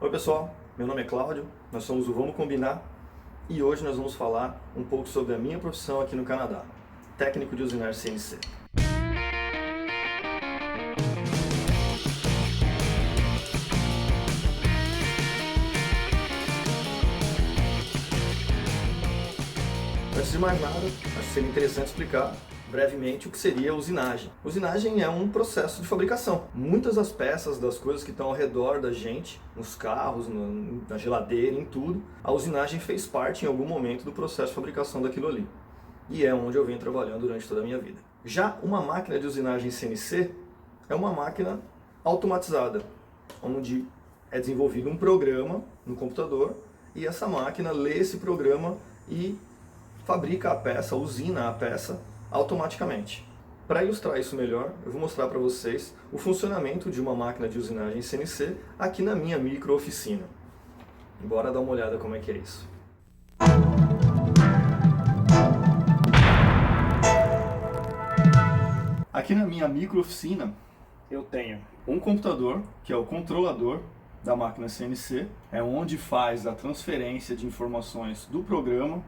Oi pessoal, meu nome é Cláudio, nós somos o Vamos Combinar e hoje nós vamos falar um pouco sobre a minha profissão aqui no Canadá, técnico de usinagem CNC. Antes de mais nada, acho que seria interessante explicar brevemente o que seria a usinagem. Usinagem é um processo de fabricação. Muitas das peças, das coisas que estão ao redor da gente, nos carros, na geladeira, em tudo, a usinagem fez parte em algum momento do processo de fabricação daquilo ali. E é onde eu venho trabalhando durante toda a minha vida. Já uma máquina de usinagem CNC é uma máquina automatizada, onde é desenvolvido um programa no computador e essa máquina lê esse programa e fabrica a peça, usina a peça automaticamente. Para ilustrar isso melhor, eu vou mostrar para vocês o funcionamento de uma máquina de usinagem CNC aqui na minha micro-oficina. Bora dar uma olhada como é que é isso. Aqui na minha micro-oficina eu tenho um computador, que é o controlador da máquina CNC, é onde faz a transferência de informações do programa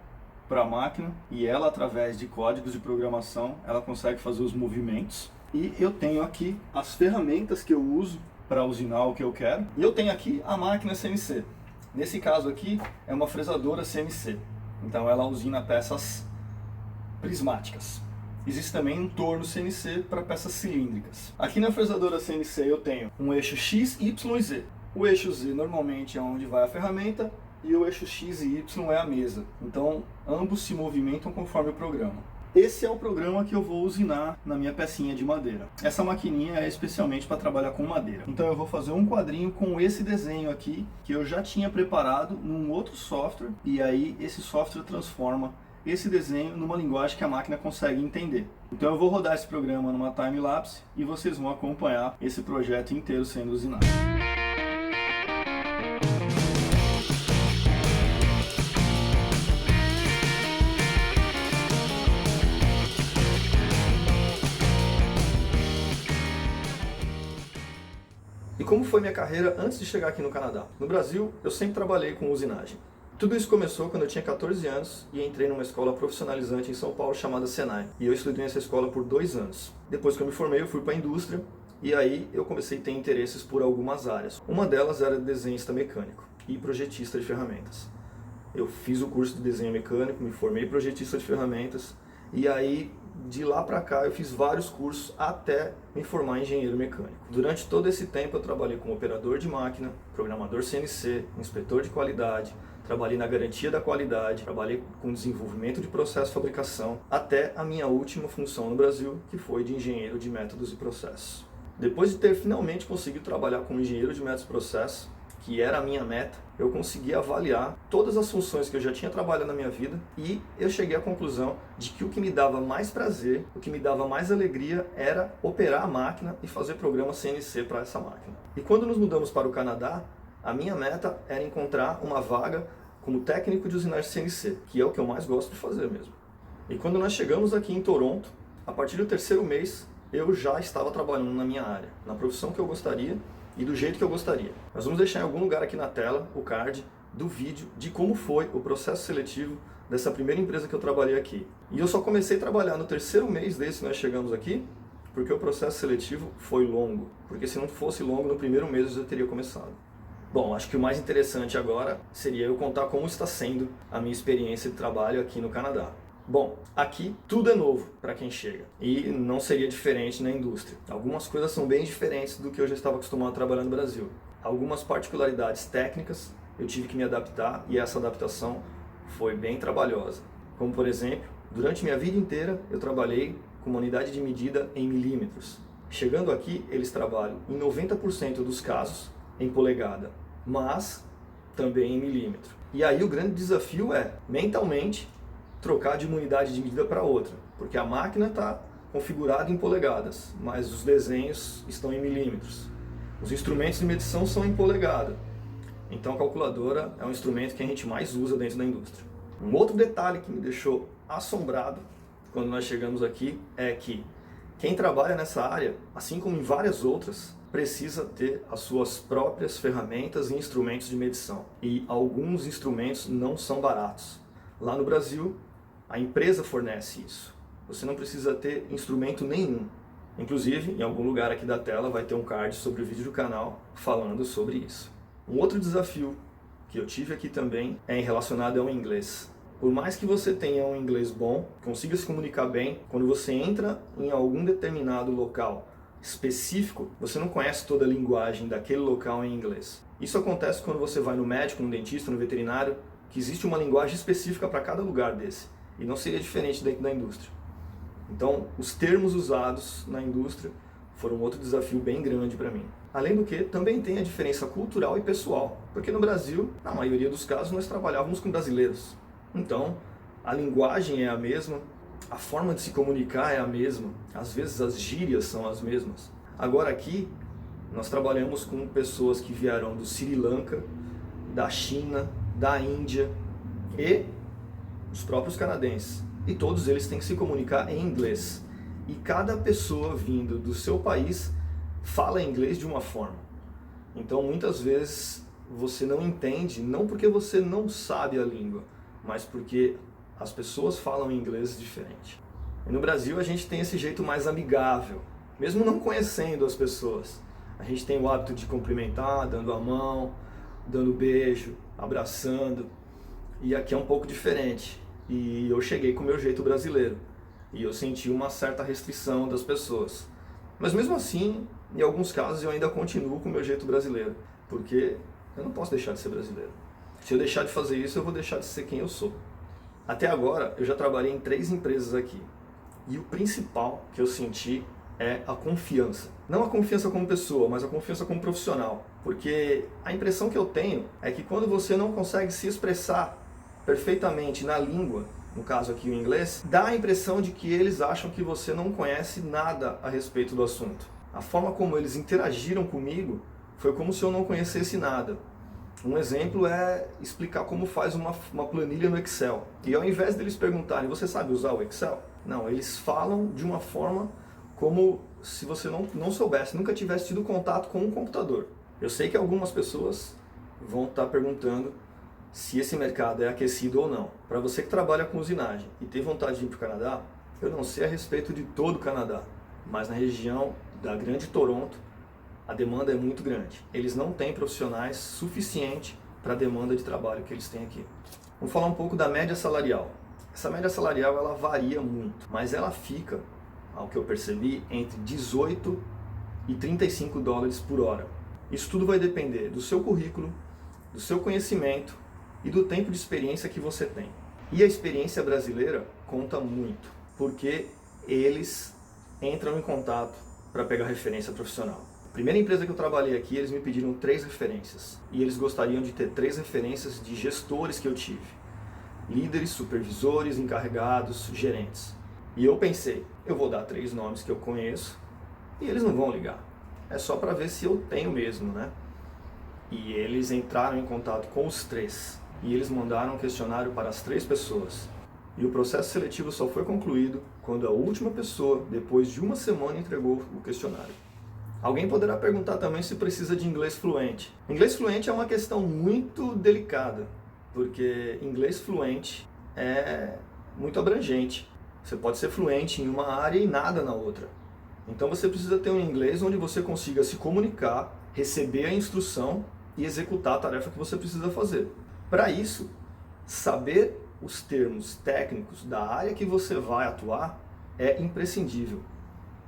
para a máquina e ela, através de códigos de programação, ela consegue fazer os movimentos. E eu tenho aqui as ferramentas que eu uso para usinar o que eu quero. E eu tenho aqui a máquina CNC. Nesse caso aqui é uma fresadora CNC. Então ela usina peças prismáticas. Existe também um torno CNC para peças cilíndricas. Aqui na fresadora CNC eu tenho um eixo X, Y e Z. O eixo Z normalmente é onde vai a ferramenta, e o eixo X e Y é a mesa. Então, ambos se movimentam conforme o programa. Esse é o programa que eu vou usinar na minha pecinha de madeira. Essa maquininha é especialmente para trabalhar com madeira. Então eu vou fazer um quadrinho com esse desenho aqui, que eu já tinha preparado num outro software, e aí esse software transforma esse desenho numa linguagem que a máquina consegue entender. Então eu vou rodar esse programa numa time-lapse e vocês vão acompanhar esse projeto inteiro sendo usinado. E como foi minha carreira antes de chegar aqui no Canadá? No Brasil, eu sempre trabalhei com usinagem. Tudo isso começou quando eu tinha 14 anos e entrei numa escola profissionalizante em São Paulo chamada Senai. E eu estudei nessa escola por 2 anos. Depois que eu me formei, eu fui para a indústria e aí eu comecei a ter interesses por algumas áreas. Uma delas era desenhista mecânico e projetista de ferramentas. Eu fiz o curso de desenho mecânico, me formei projetista de ferramentas e aí de lá para cá eu fiz vários cursos até me formar em engenheiro mecânico. Durante todo esse tempo eu trabalhei como operador de máquina, programador CNC, inspetor de qualidade, trabalhei na garantia da qualidade, trabalhei com desenvolvimento de processo de fabricação, até a minha última função no Brasil, que foi de engenheiro de métodos e processos. Depois de ter finalmente conseguido trabalhar como engenheiro de métodos e processos, que era a minha meta, eu consegui avaliar todas as funções que eu já tinha trabalhado na minha vida e eu cheguei à conclusão de que o que me dava mais prazer, o que me dava mais alegria era operar a máquina e fazer programas CNC para essa máquina. E quando nos mudamos para o Canadá, a minha meta era encontrar uma vaga como técnico de usinagem CNC, que é o que eu mais gosto de fazer mesmo. E quando nós chegamos aqui em Toronto, a partir do 3º mês, eu já estava trabalhando na minha área, na profissão que eu gostaria e do jeito que eu gostaria. Nós vamos deixar em algum lugar aqui na tela o card do vídeo de como foi o processo seletivo dessa primeira empresa que eu trabalhei aqui. E eu só comecei a trabalhar no 3º mês desde que nós chegamos aqui, porque o processo seletivo foi longo. Porque se não fosse longo, no 1º mês eu já teria começado. Bom, acho que o mais interessante agora seria eu contar como está sendo a minha experiência de trabalho aqui no Canadá. Bom, aqui tudo é novo para quem chega e não seria diferente na indústria. Algumas coisas são bem diferentes do que eu já estava acostumado a trabalhar no Brasil. Algumas particularidades técnicas eu tive que me adaptar e essa adaptação foi bem trabalhosa. Como por exemplo, durante minha vida inteira eu trabalhei com uma unidade de medida em milímetros. Chegando aqui, eles trabalham em 90% dos casos em polegada, mas também em milímetro. E aí o grande desafio é, mentalmente, trocar de uma unidade de medida para outra, porque a máquina está configurada em polegadas, mas os desenhos estão em milímetros. Os instrumentos de medição são em polegada. Então a calculadora é um instrumento que a gente mais usa dentro da indústria. Um outro detalhe que me deixou assombrado quando nós chegamos aqui é que quem trabalha nessa área, assim como em várias outras, precisa ter as suas próprias ferramentas e instrumentos de medição. E alguns instrumentos não são baratos. Lá no Brasil, a empresa fornece isso. Você não precisa ter instrumento nenhum. Inclusive, em algum lugar aqui da tela vai ter um card sobre o vídeo do canal falando sobre isso. Um outro desafio que eu tive aqui também é relacionado ao inglês. Por mais que você tenha um inglês bom, consiga se comunicar bem, quando você entra em algum determinado local específico, você não conhece toda a linguagem daquele local em inglês. Isso acontece quando você vai no médico, no dentista, no veterinário, que existe uma linguagem específica para cada lugar desse. E não seria diferente dentro da indústria. Então, os termos usados na indústria foram outro desafio bem grande para mim. Além do que, também tem a diferença cultural e pessoal, porque no Brasil, na maioria dos casos, nós trabalhávamos com brasileiros. Então, a linguagem é a mesma, a forma de se comunicar é a mesma, às vezes as gírias são as mesmas. Agora aqui, nós trabalhamos com pessoas que vieram do Sri Lanka, da China, da Índia e os próprios canadenses. E todos eles têm que se comunicar em inglês. E cada pessoa vindo do seu país fala inglês de uma forma. Então muitas vezes você não entende, não porque você não sabe a língua, mas porque as pessoas falam inglês diferente. E no Brasil a gente tem esse jeito mais amigável, mesmo não conhecendo as pessoas. A gente tem o hábito de cumprimentar, dando a mão, dando beijo, abraçando. E aqui é um pouco diferente. E eu cheguei com o meu jeito brasileiro. E eu senti uma certa restrição das pessoas. Mas mesmo assim, em alguns casos eu ainda continuo com o meu jeito brasileiro. Porque eu não posso deixar de ser brasileiro. Se eu deixar de fazer isso, eu vou deixar de ser quem eu sou. Até agora, eu já trabalhei em 3 empresas aqui. E o principal que eu senti é a confiança. Não a confiança como pessoa, mas a confiança como profissional. Porque a impressão que eu tenho é que quando você não consegue se expressar perfeitamente na língua, no caso aqui o inglês, dá a impressão de que eles acham que você não conhece nada a respeito do assunto. A forma como eles interagiram comigo foi como se eu não conhecesse nada. Um exemplo é explicar como faz uma planilha no Excel. E ao invés deles perguntarem, você sabe usar o Excel? Não, eles falam de uma forma como se você não soubesse, nunca tivesse tido contato com um computador. Eu sei que algumas pessoas vão estar perguntando se esse mercado é aquecido ou não. Para você que trabalha com usinagem e tem vontade de ir para o Canadá, eu não sei a respeito de todo o Canadá, mas na região da Grande Toronto, a demanda é muito grande. Eles não têm profissionais suficiente para a demanda de trabalho que eles têm aqui. Vamos falar um pouco da média salarial. Essa média salarial ela varia muito, mas ela fica, ao que eu percebi, entre 18 e 35 dólares por hora. Isso tudo vai depender do seu currículo, do seu conhecimento e do tempo de experiência que você tem. E a experiência brasileira conta muito, porque eles entram em contato para pegar referência profissional. A primeira empresa que eu trabalhei aqui, eles me pediram 3 referências. E eles gostariam de ter 3 referências de gestores que eu tive. Líderes, supervisores, encarregados, gerentes. E eu pensei, eu vou dar 3 nomes que eu conheço e eles não vão ligar. É só para ver se eu tenho mesmo, né? E eles entraram em contato com os 3. E eles mandaram um questionário para as 3 pessoas. E o processo seletivo só foi concluído quando a última pessoa, depois de 1 semana, entregou o questionário. Alguém poderá perguntar também se precisa de inglês fluente. Inglês fluente é uma questão muito delicada, porque inglês fluente é muito abrangente. Você pode ser fluente em uma área e nada na outra. Então você precisa ter um inglês onde você consiga se comunicar, receber a instrução e executar a tarefa que você precisa fazer. Para isso, saber os termos técnicos da área que você vai atuar é imprescindível.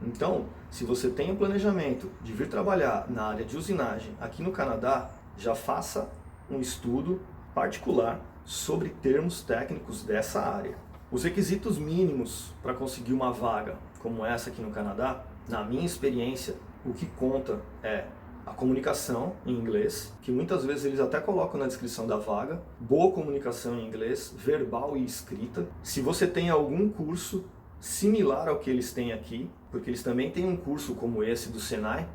Então, se você tem um planejamento de vir trabalhar na área de usinagem aqui no Canadá, já faça um estudo particular sobre termos técnicos dessa área. Os requisitos mínimos para conseguir uma vaga como essa aqui no Canadá, na minha experiência, o que conta é a comunicação em inglês, que muitas vezes eles até colocam na descrição da vaga, boa comunicação em inglês, verbal e escrita. Se você tem algum curso similar ao que eles têm aqui, porque eles também têm um curso como esse do Senai,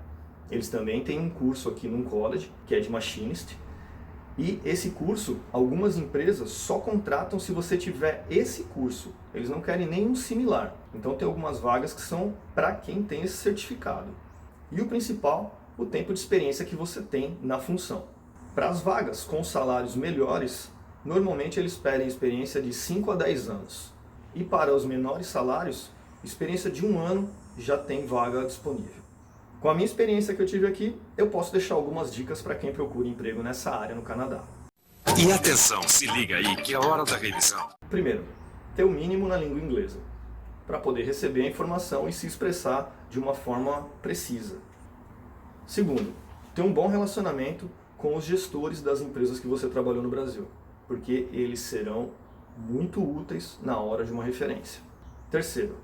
eles também têm um curso aqui num college, que é de Machinist, e esse curso, algumas empresas só contratam se você tiver esse curso, eles não querem nenhum similar. Então tem algumas vagas que são para quem tem esse certificado. E o principal o tempo de experiência que você tem na função. Para as vagas com salários melhores, normalmente eles pedem experiência de 5 a 10 anos. E para os menores salários, experiência de 1 ano já tem vaga disponível. Com a minha experiência que eu tive aqui, eu posso deixar algumas dicas para quem procura emprego nessa área no Canadá. E atenção, se liga aí que é a hora da revisão. Primeiro, ter o mínimo na língua inglesa, para poder receber a informação e se expressar de uma forma precisa. Segundo, ter um bom relacionamento com os gestores das empresas que você trabalhou no Brasil, porque eles serão muito úteis na hora de uma referência. Terceiro,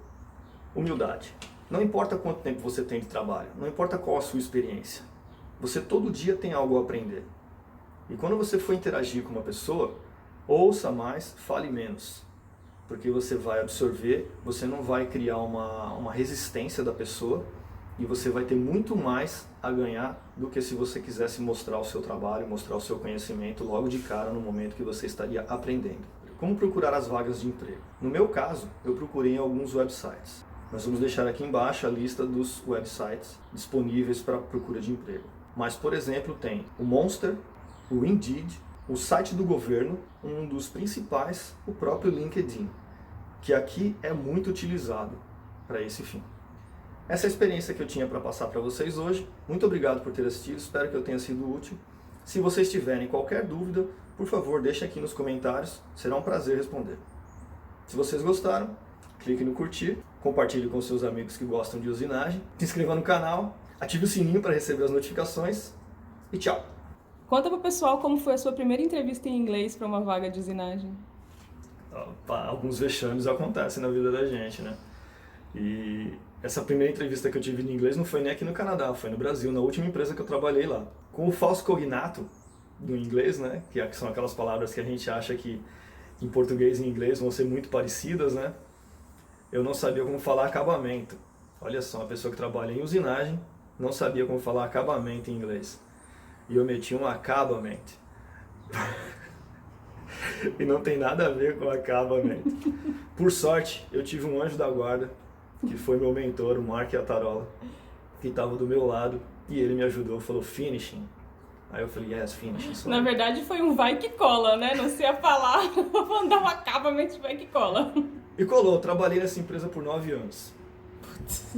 humildade. Não importa quanto tempo você tem de trabalho, não importa qual a sua experiência, você todo dia tem algo a aprender. E quando você for interagir com uma pessoa, ouça mais, fale menos. Porque você vai absorver, você não vai criar uma resistência da pessoa e você vai ter muito mais a ganhar do que se você quisesse mostrar o seu trabalho, mostrar o seu conhecimento logo de cara no momento que você estaria aprendendo. Como procurar as vagas de emprego? No meu caso, eu procurei em alguns websites. Nós vamos deixar aqui embaixo a lista dos websites disponíveis para procura de emprego. Mas, por exemplo, tem o Monster, o Indeed, o site do governo, um dos principais, o próprio LinkedIn, que aqui é muito utilizado para esse fim. Essa é a experiência que eu tinha para passar para vocês hoje. Muito obrigado por ter assistido, espero que eu tenha sido útil. Se vocês tiverem qualquer dúvida, por favor, deixem aqui nos comentários, será um prazer responder. Se vocês gostaram, clique no curtir, compartilhe com seus amigos que gostam de usinagem, se inscreva no canal, ative o sininho para receber as notificações e tchau! Conta pro pessoal como foi a sua primeira entrevista em inglês para uma vaga de usinagem. Alguns vexames acontecem na vida da gente, né? E essa primeira entrevista que eu tive em inglês não foi nem aqui no Canadá, foi no Brasil, na última empresa que eu trabalhei lá. Com o falso cognato do inglês, né? Que são aquelas palavras que a gente acha que em português e em inglês vão ser muito parecidas, né? Eu não sabia como falar acabamento. Olha só, uma pessoa que trabalha em usinagem não sabia como falar acabamento em inglês. E eu meti um acabament. E não tem nada a ver com acabamento. Por sorte, eu tive um anjo da guarda, que foi meu mentor, o Mark Atarola, que estava do meu lado, e ele me ajudou, falou finishing. Aí eu falei, yes, finishing. Sorry. Na verdade foi um vai que cola, né? Não sei a palavra, vou mandar um acabamento vai que cola. E colou, eu trabalhei nessa empresa por 9 anos. Putz.